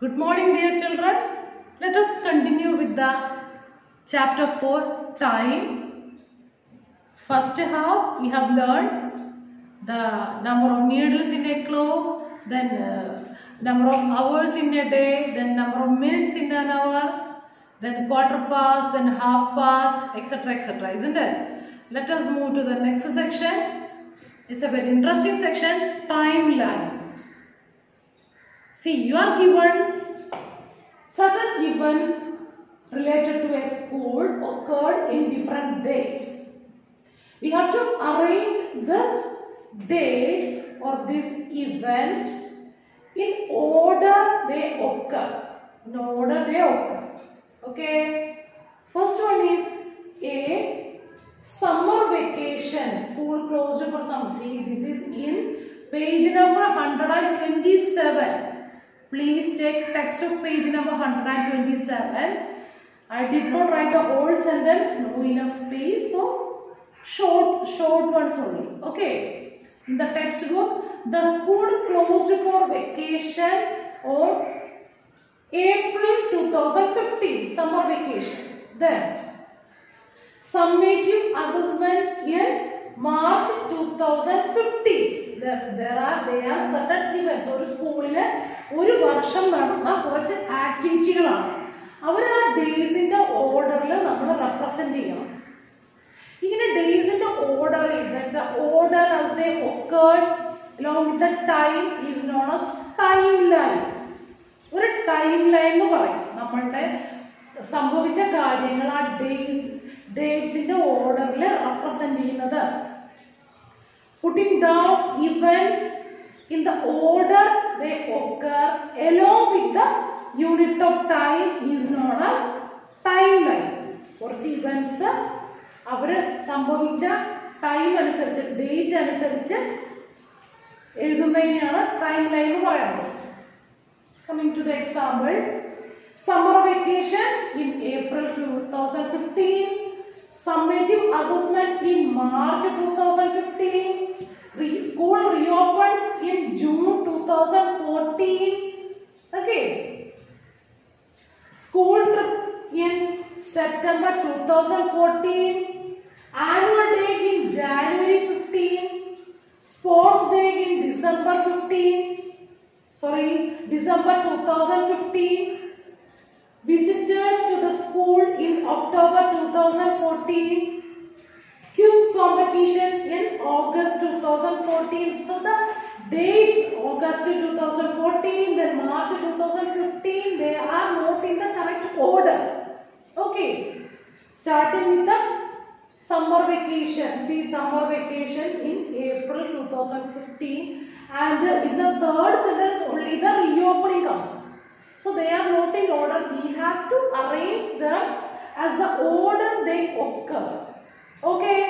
Good morning, dear children. Let us continue with the chapter 4, time. First half, we have learned the number of needles in a clock, then number of hours in a day, then number of minutes in an hour, then quarter past, then half past, etc., etc., isn't it? Let us move to the next section. It's a very interesting section, timeline. See, you are given certain events related to a school occurred in different dates. We have to arrange this dates or this event in order they occur. In order they occur. Okay. First one is a summer vacation. School closed for summer. See, this is in page number 127. Please take text of page number 127. I did not write the whole sentence, no enough space, so short ones only. Okay. In the textbook, the school closed for vacation on April 2015, summer vacation. Then, summative assessment in March 2015. There are certain events. ഒരു സ്കൂളിൽ ഒരു വർഷം നടന്ന കുറച്ച് ആക്ടിവിറ്റികളാണ്. അവർ ആ ഡേയ്സിന്റെ ഓർഡറിൽ നമ്മൾ represent ചെയ്യണം. ഇങ്ങനെ ഡേയ്സിന്റെ ഓർഡറിൽ order as they occurred along with the time is known as timeline. ഒരു ടൈം ലൈൻ എന്ന് പറയും. നമ്മളുടെ സംഭവിച്ച കാര്യങ്ങൾ ആ ഡേയ്സിന്റെ ഓർഡറിൽ റെപ്രസെന്റ് ചെയ്യുന്നത്. Putting down events in the order they occur along with the unit of time is known as timeline. കുറച്ച് ഇവന്റ്സ് അവര് സംഭവിച്ച ടൈം അനുസരിച്ച് ഡേറ്റ് അനുസരിച്ച് എഴുതുന്നതിനെയാണ് ടൈം ലൈൻ എന്ന് പറയുന്നത്. Coming to the example, summer vacation in April 2015, summative assessment in March 2015, school reopens in June 2014. Okay. School trip in September 2014. Annual day in January 15. Sports day in December 2015. Visitors to the school in October 2014. Quiz competition in August 2014. So the dates August 2014, then March 2015, they are not in the correct order. Okay. Starting with the summer vacation. See, summer vacation in April 2015, and in the third sentence only the reopening comes. So they are not in order. We have to arrange them as the order they occur. Okay.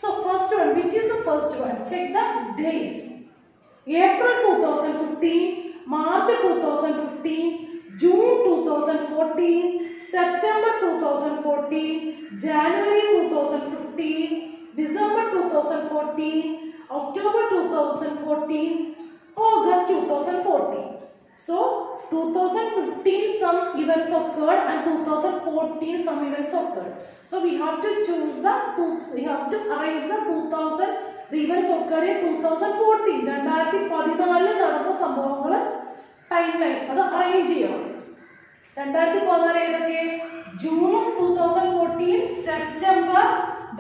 So first one, which is the first one? Check the date. April 2015, March 2015, June 2014, September 2014, January 2015, December 2014, October 2014, August 2014. So 2015 some events occurred and 2014 some events occurred. So we have to choose we have to arrange the events occurred in 2014. 2014 നടന്ന സംഭവങ്ങൾ time line അത് arrange ചെയ്യണം. 2014 ഏതൊക്കെ? June 2014, September,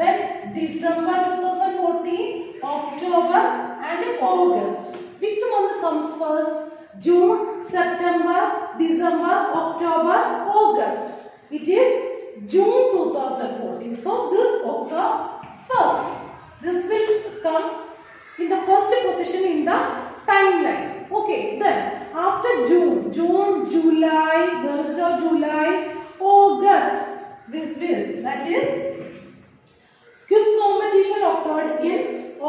then December 2014, October and August. Which one comes first? June, September, December, October, August. It is June 2014. So this occurs first. This will come in the first position in the timeline. Okay. Then after June, July, there is no July, August. This will, that is, quiz competition occurred in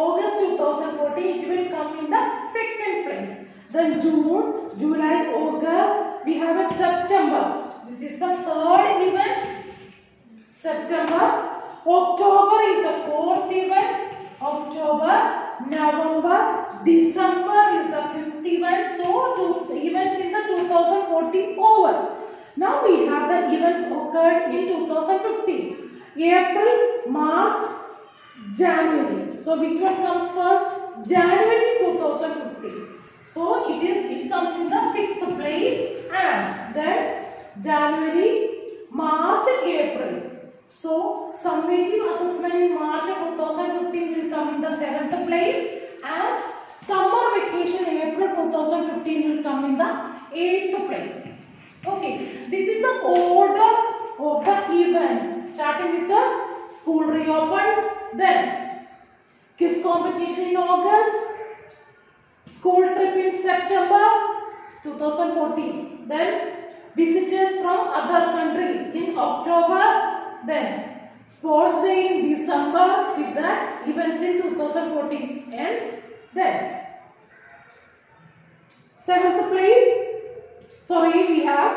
August 2014. It will come in the second place. Then June, July, August, we have a September. This is the third event. September. October is the fourth event. October, November, December is the fifth event. So, events in the 2014 over. Now we have the events occurred in 2015. April, March, January. So which one comes first? January 2015. So it comes in the 6th place, and then January, March, April. So summative assessment in March 2015 will come in the 7th place, and summer vacation April 2015 will come in the 8th place. Okay, this is the order of the events, starting with the school reopens, then quiz competition in August, school trip in September 2014, then visitors from other country in October, then sports day in December, with that events in 2014 ends, then 7th place, we have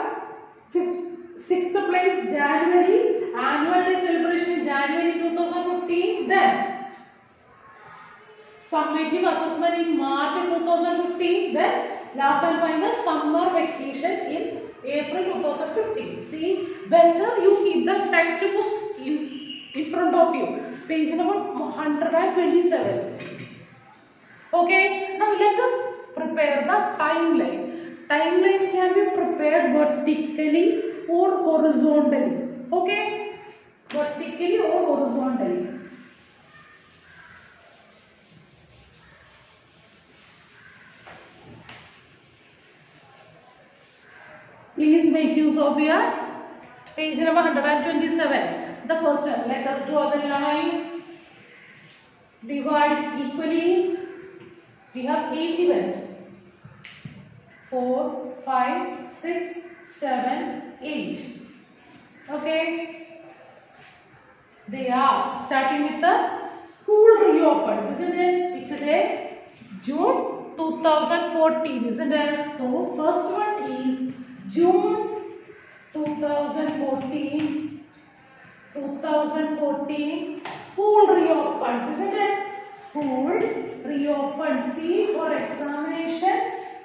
6th place January, annual day celebration in January 2015, then summative assessment in March 2015, then last and final summer vacation in April 2015. See, better you keep the textbook in front of you. Page number 127. Okay, now let us prepare the timeline. Timeline can be prepared vertically or horizontally. Okay, vertically or horizontally. Please make use of your page number 127. The first one, let us draw the line, divide equally. We have 8 events. 4, 5, 6, 7, 8. Okay. They are starting with the school reopens, isn't it? Which day? June 2014, isn't it? So first one is June 2014. School reopens, isn't it? School reopens. See, for examination,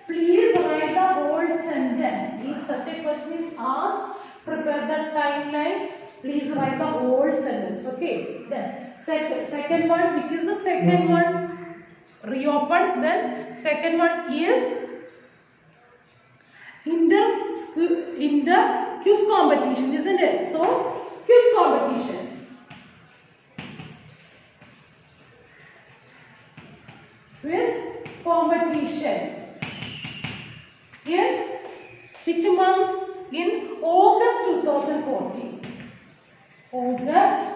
please write the whole sentence. If such a question is asked, prepare the timeline. Please write the whole sentence. Okay. Then second one, which is the second one? Reopens. Then second one is in the quiz competition, isn't it? So quiz competition. Quiz competition. In which month? In August 2014. August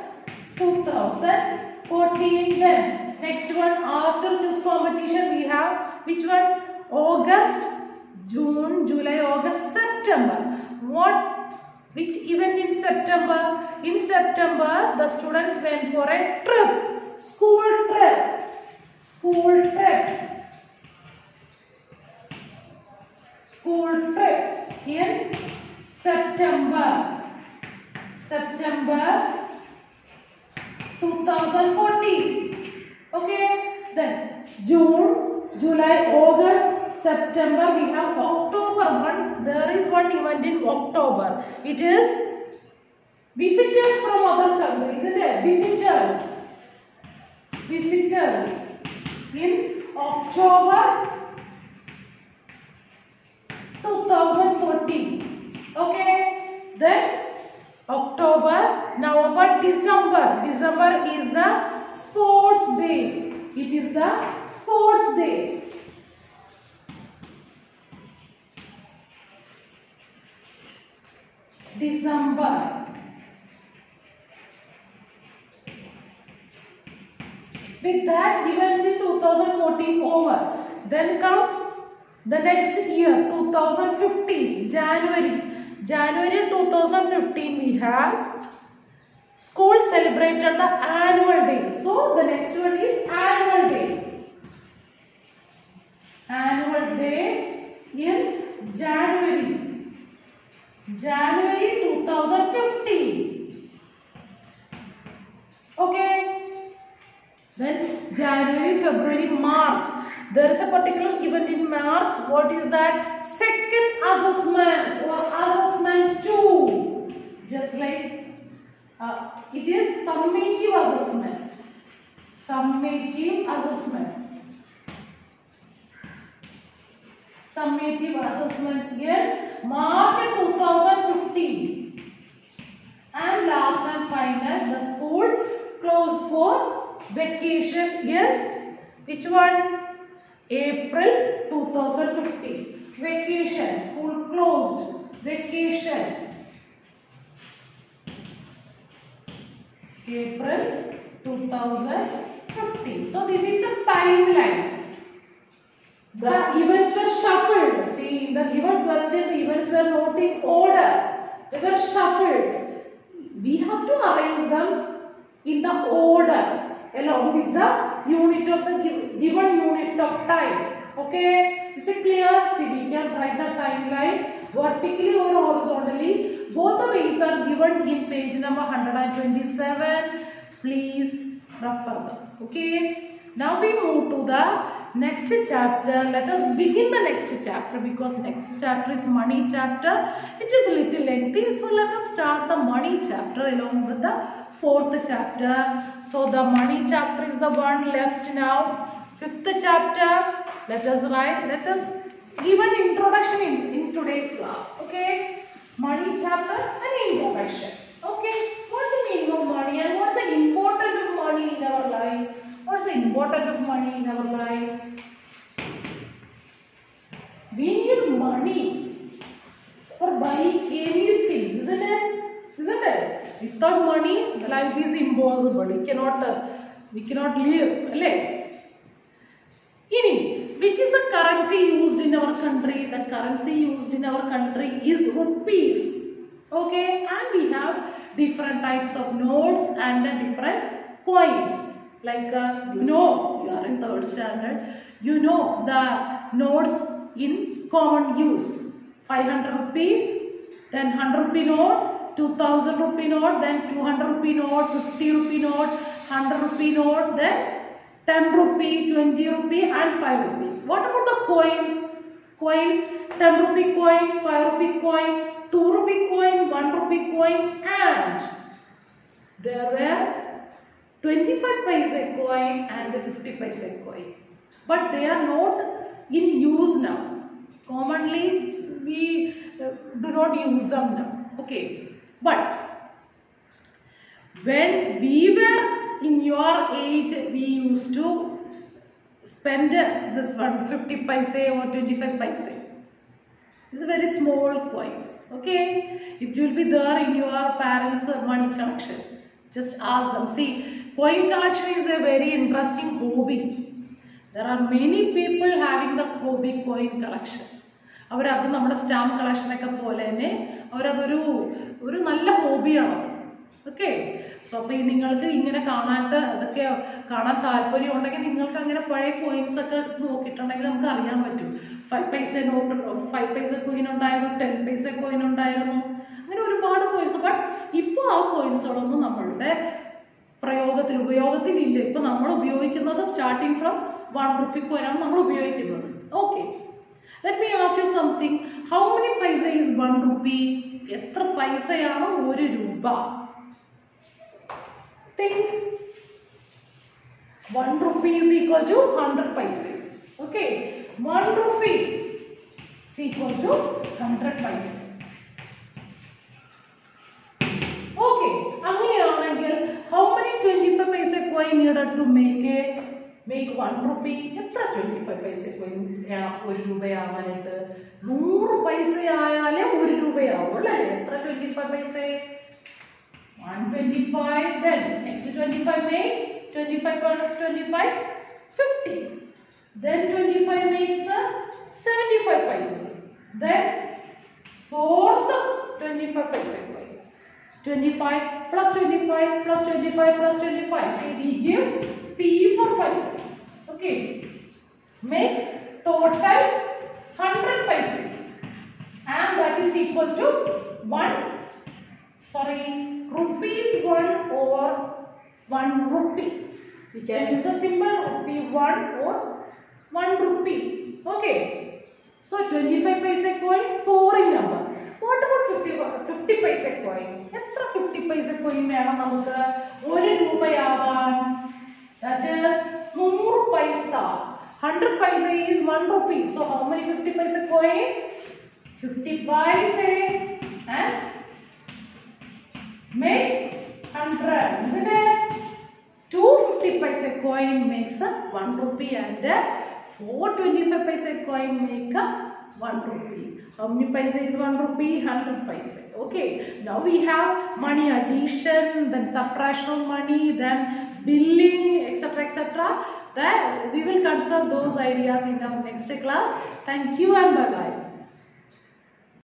2014. Then next one, after this competition we have which one? August, June, July, August, September. Which event in September? In September, the students went for a trip. School trip. School trip. School trip in September 2014. Okay, then June, July, August, September. We have October one. There is one event in October. It is visitors from other countries, isn't it? Visitors in October 2014. Okay, then October, November, December. December is the sports day. It is the sports day. December. With that, events in 2014 over. Then comes the next year, 2015, January 2015, we have school celebrated the annual day. So the next one is annual day. Annual day in January 2015. Okay. Then January, February, March. there is a particular event in March. What is that? Second assessment or assessment 2. Just like it is summative assessment. Summative assessment. Summative assessment year March 2015. And last and final, the school closed for vacation year. Which one? April 2015. Vacation. School closed. Vacation. April 2015. So this is the timeline. The events were shuffled. See, in the given question, the events were not in order. They were shuffled. We have to arrange them in the order along with the unit of the given unit of time. Okay, is it clear? See, we can write the timeline vertically or horizontally. Both the ways are given in page number 127. Please refer them. Okay. Now we move to the next chapter. Let us begin the next chapter because next chapter is money chapter. It is a little lengthy. So let us start the money chapter along with the fourth chapter. So the money chapter is the one left now. Fifth chapter. Let us write. Let us give an introduction in today's class. Okay. Money chapter and introduction. Okay. What's the meaning of money and what's the importance of money in our life? What's the importance of money in our life? We need money for buying anything, isn't it? Isn't it? Without money, life is impossible. We cannot live. Which is the currency used in our country? The currency used in our country is rupees. Okay, and we have different types of notes and different coins. Like you are in 3rd standard. You know the notes in common use. 500 rupee, then 100 rupee note, 2000 rupee note, then 200 rupee note, 50 rupee note, 100 rupee note, then 10 rupee, 20 rupee and 5 rupee. What about the coins? Coins, 10 rupee coin, 5 rupee coin, 2 rupee coin, 1 rupee coin, and there were 25 paise coin and the 50 paise coin. But they are not in use now. Commonly, we do not use them now. Okay. But when we were in your age, we used to spend this one 50 paise or 25 paise. These are very small coins. Okay. It will be there in your parents' money collection. Just ask them. See, coin collection is a very interesting hobby. There are many people having the hobby coin collection. അവരത് നമ്മുടെ stamp കളക്ഷനൊക്കെ പോലെ തന്നെ അവരതൊരു നല്ല ഹോബിയാണ്. Okay. So അപ്പോൾ നിങ്ങൾക്ക് ഇങ്ങനെ അതൊക്കെ കാണാൻ താല്പര്യം ഉണ്ടെങ്കിൽ നിങ്ങൾക്ക് അങ്ങനെ പഴയ കോയിൻസ് ഒക്കെ നോക്കിയിട്ടുണ്ടെങ്കിൽ നമുക്ക് അറിയാൻ പറ്റും. 5 പൈസ നോട്ട്, 5 പൈസ കോയിൻ ഉണ്ടായിരുന്നു, 10 പൈസ കോയിൻ ഉണ്ടായിരുന്നു, അങ്ങനെ ഒരുപാട് കോയിൻസ്. ബട്ട് ഇപ്പോൾ ആ കോയിൻസുകളൊന്നും നമ്മളുടെ ഉപയോഗത്തിലില്ല. ഇപ്പൊ നമ്മൾ ഉപയോഗിക്കുന്നത് സ്റ്റാർട്ടിങ് ഫ്രം 1 rupee കോയിനാണ് നമ്മൾ ഉപയോഗിക്കുന്നത്. Okay. Let me ask you something. How many പൈസ ഈസ് 1 rupee? എത്ര പൈസയാണ് 1 രൂപ? Think. 1 rupee is equal to 100 paise. Okay. 1 rupee is equal to 100 paise. Okay. അങ്ങനെയാണെങ്കിൽ how many 25 paise coin needed to make 1 rupee? എത്ര 25 paise coin 1 രൂപയാവാനായിട്ട്? 100 പൈസ ആയാലേ 1 രൂപയാവും അല്ലേ? എത്ര 25 paise? 125. Then next 25 make 25 minus 25 50. Then 25 makes 75 paise. Then fourth 25 paise coin. 25 plus 25 plus 25 plus 25. So we give P for paise. Okay. Makes total 100 paise. And that is equal to 1 rupees 1 or 1 rupee. We can use the symbol rupee 1 or 1 rupee. Okay. So 25 paise coin 4 in number. What about 50 paise coin? Etra 50 paise coin വേണം നമുക്ക് 1 രൂപയാവാൻ? That is 100 paisa. 100 paise is 1 rupee. So how many 50 paise coin? 50 paise and makes 100, isn't it? 250 paise coin makes 1 rupee and 425 paise coin make 1 rupee. How many paise is 1 rupee? 100 paise. Okay. Now we have money addition, then subtraction of money, then billing, etc. etc. That we will consider those ideas in our next class. Thank you and bye bye.